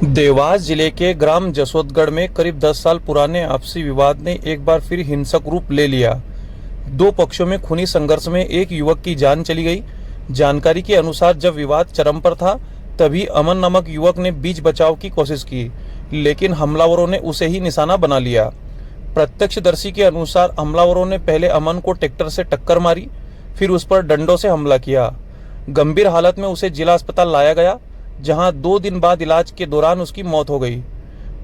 देवास जिले के ग्राम जसोदगढ़ में करीब 10 साल पुराने आपसी विवाद ने एक बार फिर हिंसक रूप ले लिया। दो पक्षों में खूनी संघर्ष में एक युवक की जान चली गई। जानकारी के अनुसार जब विवाद चरम पर था, तभी अमन नामक युवक ने बीच बचाव की कोशिश की, लेकिन हमलावरों ने उसे ही निशाना बना लिया। प्रत्यक्षदर्शी के अनुसार हमलावरों ने पहले अमन को ट्रैक्टर से टक्कर मारी, फिर उस पर डंडों से हमला किया। गंभीर हालत में उसे जिला अस्पताल लाया गया, जहां 2 दिन बाद इलाज के दौरान उसकी मौत हो गई।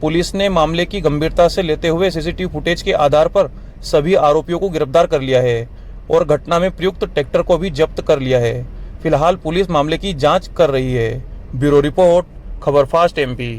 पुलिस ने मामले की गंभीरता से लेते हुए सीसीटीवी फुटेज के आधार पर सभी आरोपियों को गिरफ्तार कर लिया है और घटना में प्रयुक्त ट्रैक्टर को भी जब्त कर लिया है। फिलहाल पुलिस मामले की जांच कर रही है। ब्यूरो रिपोर्ट, खबर फास्ट एमपी।